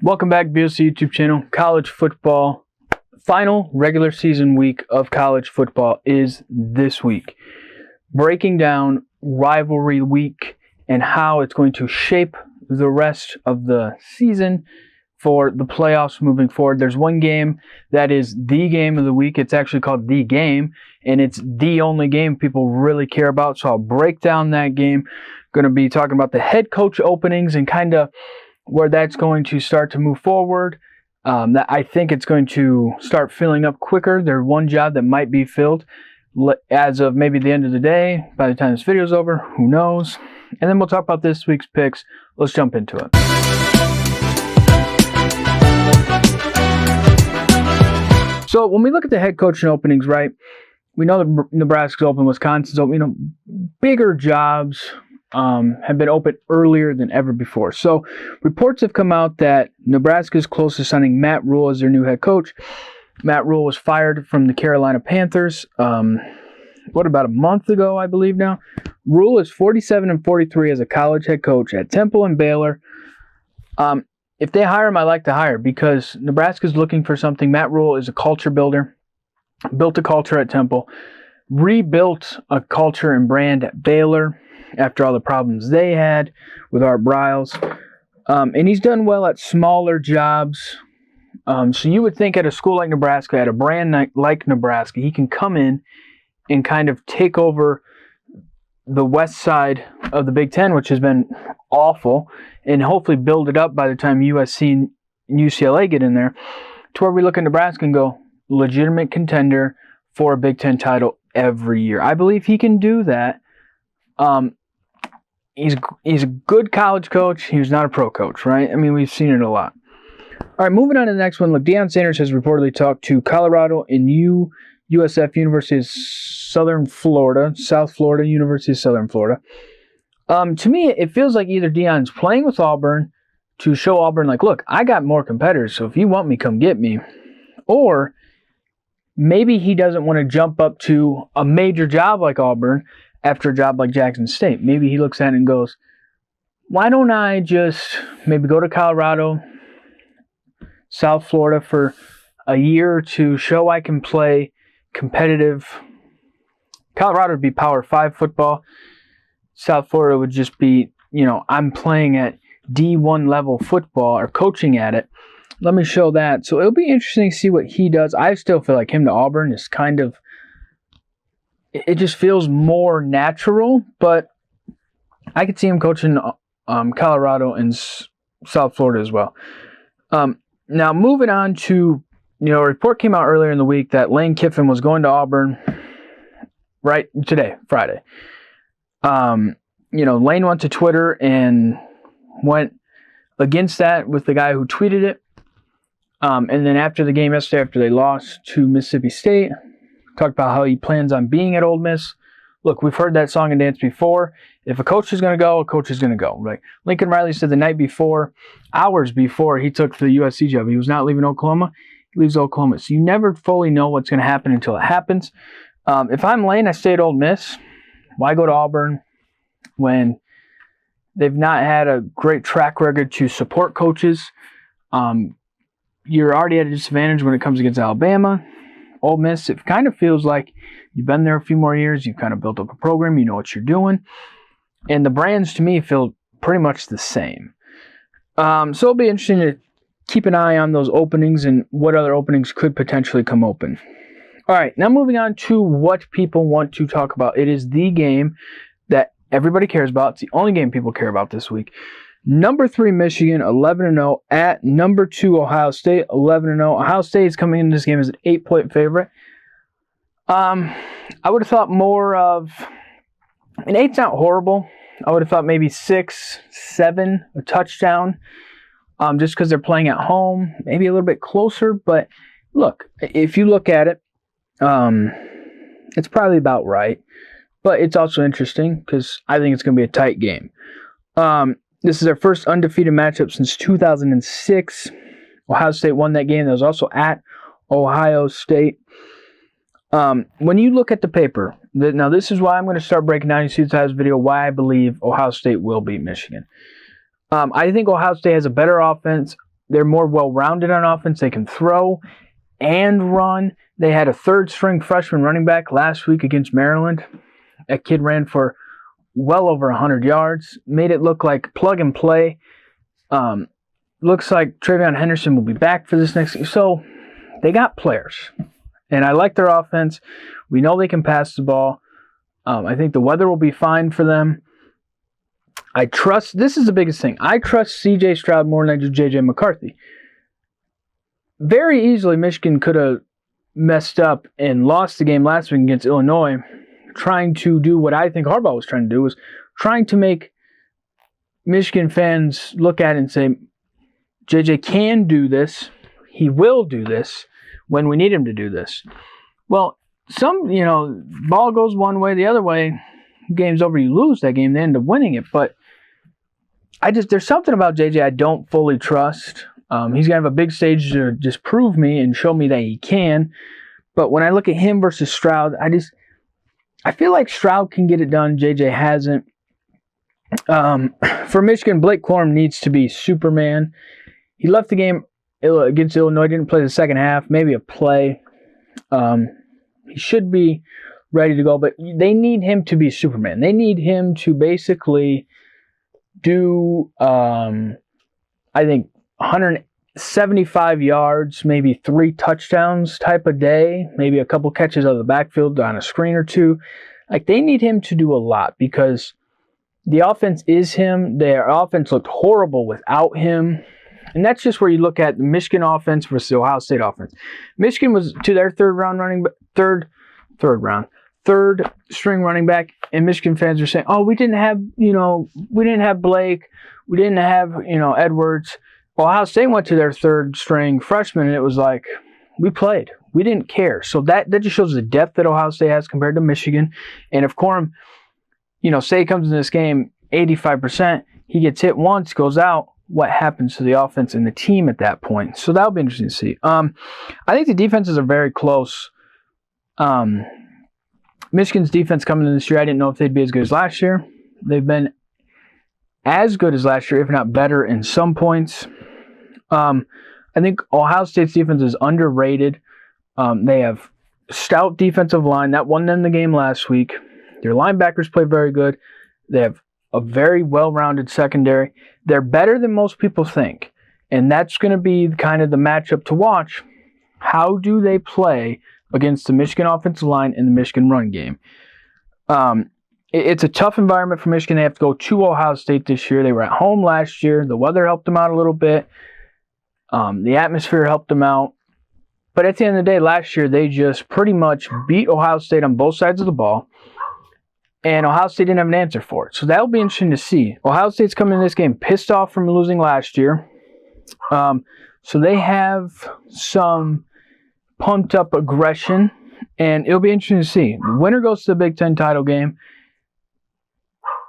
Welcome back, V.O.C. YouTube channel. College football, final regular season week of college football is this week. Breaking down rivalry week and how it's going to shape the rest of the season for the playoffs moving forward. There's one game that is the game of the week. It's actually called The Game, and it's the only game people really care about. So I'll break down that game. Going to be talking about the head coach openings and kind of where that's going to start to move forward. That I think it's going to start filling up quicker. There's one job that might be filled as of maybe the end of the day. By the time this video is over, who knows? And then we'll talk about this week's picks. Let's jump into it. So when we look at the head coaching openings, right, we know that Nebraska's open, Wisconsin's open. Bigger jobs have been open earlier than ever before. So reports have come out that Nebraska is close to signing Matt Rule as their new head coach. Matt Rule was fired from the Carolina Panthers, about a month ago, I believe now. Rule is 47-43 as a college head coach at Temple and Baylor. If they hire him, I like to hire because Nebraska's looking for something. Matt Rule is a culture builder, built a culture at Temple, rebuilt a culture and brand at Baylor after all the problems they had with Art Briles. And he's done well at smaller jobs. So you would think at a school like Nebraska, at a brand like Nebraska, he can come in and kind of take over the west side of the Big Ten, which has been awful, and hopefully build it up by the time USC and UCLA get in there, to where we look at Nebraska and go, legitimate contender for a Big Ten title every year. I believe he can do that. He's a good college coach. He was not a pro coach, right? I mean, we've seen it a lot. All right, moving on to the next one. Look, Deion Sanders has reportedly talked to Colorado and USF, University of South Florida, University of Southern Florida. To me, it feels like either Deion's playing with Auburn to show Auburn, like, look, I got more competitors, so if you want me, come get me. Or maybe he doesn't want to jump up to a major job like Auburn after a job like Jackson State. Maybe he looks at it and goes, why don't I just maybe go to Colorado, South Florida for a year to show I can play competitive. Colorado would be Power 5 football. South Florida would just be, I'm playing at D1 level football or coaching at it. Let me show that. So it'll be interesting to see what he does. I still feel like him to Auburn is kind of, it just feels more natural, but I could see him coaching Colorado and South Florida as well. Now, moving on to, a report came out earlier in the week that Lane Kiffin was going to Auburn right today, Friday. Lane went to Twitter and went against that with the guy who tweeted it. And then after the game yesterday, after they lost to Mississippi State, talked about how he plans on being at Ole Miss. Look, we've heard that song and dance before. If a coach is going to go, a coach is going to go. Right? Lincoln Riley said the night before, hours before he took the USC job, he was not leaving Oklahoma. He leaves Oklahoma. So you never fully know what's going to happen until it happens. If I'm Lane, I stay at Ole Miss. Why go to Auburn when they've not had a great track record to support coaches? You're already at a disadvantage when it comes against Alabama. Ole Miss, it kind of feels like you've been there a few more years. You've kind of built up a program. You know what you're doing. And the brands, to me, feel pretty much the same. So it'll be interesting to keep an eye on those openings and what other openings could potentially come open. All right, now moving on to what people want to talk about. It is the game that everybody cares about. It's the only game people care about this week. Number 3, Michigan, 11-0 at number 2, Ohio State, 11-0. Ohio State is coming into this game as an 8-point favorite. I would have thought more of, an 8's not horrible. I would have thought maybe 6, 7, a touchdown, just because they're playing at home, maybe a little bit closer. But look, if you look at it, it's probably about right. But it's also interesting because I think it's going to be a tight game. This is their first undefeated matchup since 2006. Ohio State won that game. That was also at Ohio State. When you look at the paper, now this is why I'm going to start breaking down. You see this video, why I believe Ohio State will beat Michigan. I think Ohio State has a better offense, they're more well-rounded on offense. They can throw and run. They had a third-string freshman running back last week against Maryland. That kid ran for well over 100 yards. Made it look like plug and play. Looks like Travion Henderson will be back for this next. So they got players. And I like their offense. We know they can pass the ball. I think the weather will be fine for them. This is the biggest thing. I trust C.J. Stroud more than I do J.J. McCarthy. Very easily, Michigan could have messed up and lost the game last week against Illinois, trying to do what I think Harbaugh was trying to do, was trying to make Michigan fans look at it and say, J.J. can do this. He will do this when we need him to do this. Well, ball goes one way, the other way, game's over, you lose that game, they end up winning it. But there's something about JJ I don't fully trust. He's going to have a big stage to just prove me and show me that he can. But when I look at him versus Stroud, I feel like Stroud can get it done. JJ hasn't. For Michigan, Blake Corum needs to be Superman. He left the game against Illinois, didn't play the second half, maybe a play. He should be ready to go, but they need him to be Superman. They need him to basically do, I think, 175 yards, maybe 3 touchdowns type of day, maybe a couple catches out of the backfield on a screen or two. Like, they need him to do a lot because the offense is him. Their offense looked horrible without him. And that's just where you look at the Michigan offense versus the Ohio State offense. Michigan was to their third string running back, and Michigan fans are saying, "Oh, we didn't have Blake, we didn't have Edwards." Ohio State went to their third string freshman, and it was like, we played, we didn't care. So that just shows the depth that Ohio State has compared to Michigan. And if Corum, say he comes in this game 85%, he gets hit once, goes out. What happens to the offense and the team at that point? So that'll be interesting to see. I think the defenses are very close. Michigan's defense coming in this year, I didn't know if they'd be as good as last year. They've been as good as last year, if not better in some points. I think Ohio State's defense is underrated. They have stout defensive line. That won them the game last week. Their linebackers play very good. They have a very well-rounded secondary. They're better than most people think. And that's going to be kind of the matchup to watch. How do they play against the Michigan offensive line and the Michigan run game? It's a tough environment for Michigan. They have to go to Ohio State this year. They were at home last year. The weather helped them out a little bit. The atmosphere helped them out. But at the end of the day, last year, they just pretty much beat Ohio State on both sides of the ball. And Ohio State didn't have an answer for it. So that'll be interesting to see. Ohio State's coming in this game pissed off from losing last year. So they have some pumped up aggression. And it'll be interesting to see. The winner goes to the Big Ten title game.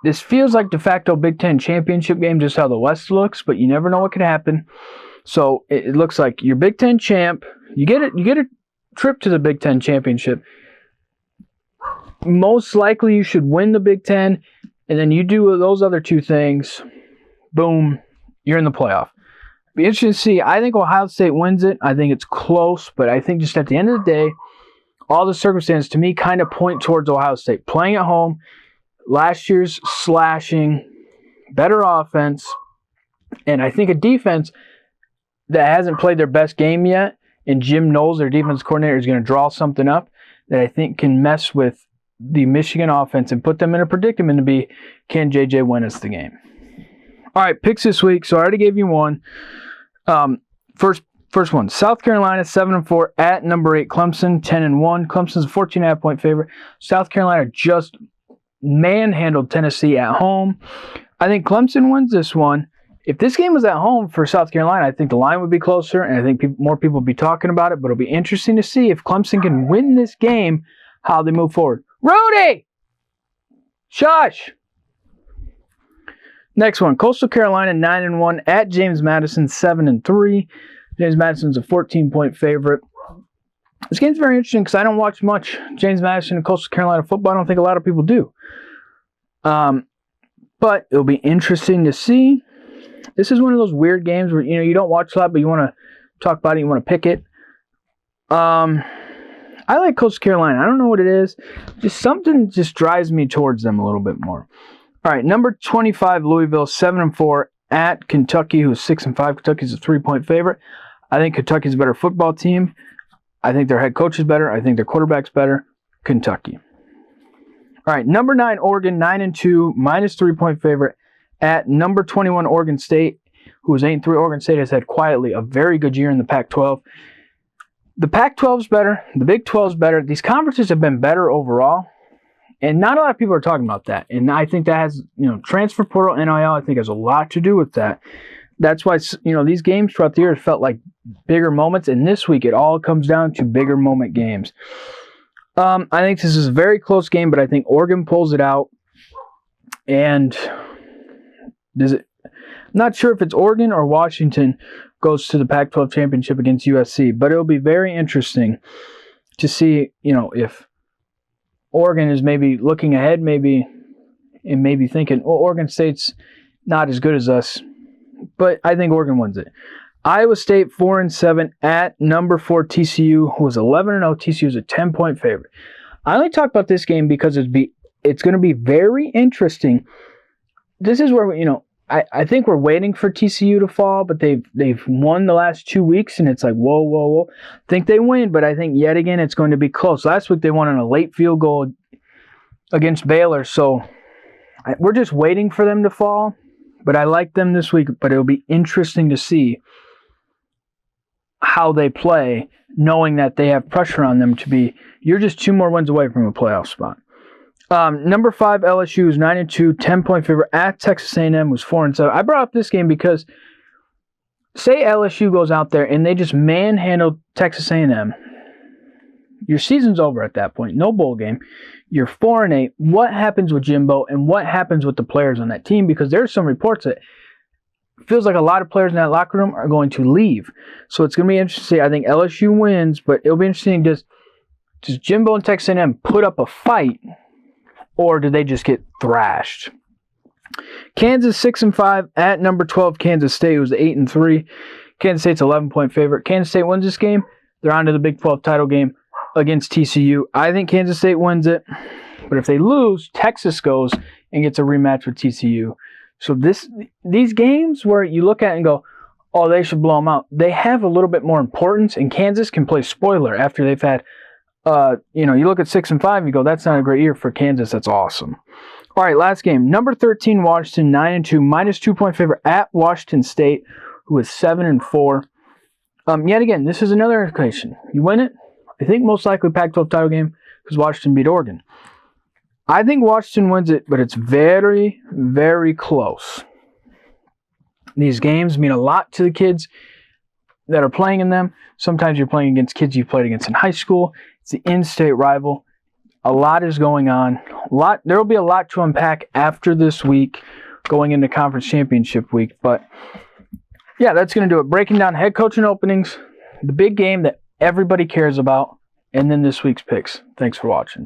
This feels like de facto Big Ten championship game, just how the West looks. But you never know what could happen. So it looks like your Big Ten champ. You get a trip to the Big Ten championship. Most likely you should win the Big Ten, and then you do those other two things, boom, you're in the playoff. Be interesting to see. I think Ohio State wins it. I think it's close, but I think just at the end of the day, all the circumstances to me kind of point towards Ohio State. Playing at home, last year's slashing, better offense, and I think a defense that hasn't played their best game yet, and Jim Knowles, their defense coordinator, is going to draw something up that I think can mess with the Michigan offense and put them in a predicament to be, can JJ win us the game? All right, picks this week. So I already gave you one. First one, South Carolina 7-4 at number 8 Clemson 10-1. Clemson's a 14.5 point favorite. South Carolina just manhandled Tennessee at home. I think Clemson wins this one. If this game was at home for South Carolina, I think the line would be closer, and I think more people would be talking about it. But it'll be interesting to see if Clemson can win this game, how they move forward. Rudy! Shush! Next one, Coastal Carolina 9-1 at James Madison 7-3. James Madison's a 14-point favorite. This game's very interesting because I don't watch much James Madison and Coastal Carolina football. I don't think a lot of people do. But it'll be interesting to see. This is one of those weird games where you don't watch a lot, but you want to talk about it, you want to pick it. I like Coastal Carolina. I don't know what it is. Just something just drives me towards them a little bit more. All right, number 25, Louisville, 7-4 at Kentucky, who's 6-5. Kentucky's a 3-point favorite. I think Kentucky's a better football team. I think their head coach is better. I think their quarterback's better. Kentucky. All right, number 9, Oregon, 9-2, minus 3-point favorite at number 21, Oregon State, who is 8-3. Oregon State has had quietly a very good year in the Pac-12. The Pac-12 is better. The Big 12 is better. These conferences have been better overall, and not a lot of people are talking about that. And I think that has, transfer portal, NIL, I think has a lot to do with that. That's why, these games throughout the year felt like bigger moments, and this week it all comes down to bigger moment games. I think this is a very close game, but I think Oregon pulls it out. And I'm not sure if it's Oregon or Washington goes to the Pac-12 championship against USC, but it'll be very interesting to see, if Oregon is maybe looking ahead, maybe thinking, well, Oregon State's not as good as us, but I think Oregon wins it. Iowa State 4-7 at number 4 TCU, who was 11-0. TCU is a 10-point favorite. I only talk about this game because it's going to be very interesting. This is where I think we're waiting for TCU to fall, but they've won the last 2 weeks, and it's like whoa. I think they win, but I think yet again it's going to be close. Last week they won on a late field goal against Baylor, so we're just waiting for them to fall. But I like them this week, but it'll be interesting to see how they play, knowing that they have pressure on them you're just 2 more wins away from a playoff spot. Number 5, LSU is 9-2, 10-point favorite at Texas A&M, was 4-7. I brought up this game because say LSU goes out there and they just manhandle Texas A&M. Your season's over at that point. No bowl game. You're 4-8. What happens with Jimbo and what happens with the players on that team? Because there's some reports that feels like a lot of players in that locker room are going to leave. So it's going to be interesting. I think LSU wins, but it'll be interesting. Does Jimbo and Texas A&M put up a fight, or do they just get thrashed? Kansas 6-5 at number 12 Kansas State, who's 8-3. Kansas State's 11-point favorite. Kansas State wins this game. They're on to the Big 12 title game against TCU. I think Kansas State wins it, but if they lose, Texas goes and gets a rematch with TCU. So these games where you look at it and go, oh, they should blow them out, they have a little bit more importance, and Kansas can play spoiler after they've had, you look at 6-5, you go, that's not a great year for Kansas. That's awesome. All right, last game. Number 13, Washington, 9-2, minus 2-point favorite at Washington State, who is 7-4. Yet again, this is another indication. You win it, I think most likely Pac-12 title game because Washington beat Oregon. I think Washington wins it, but it's very, very close. These games mean a lot to the kids that are playing in them. Sometimes you're playing against kids you've played against in high school. It's the in-state rival. A lot is going on. There will be a lot to unpack after this week going into conference championship week. But, yeah, that's going to do it. Breaking down head coaching openings, the big game that everybody cares about, and then this week's picks. Thanks for watching.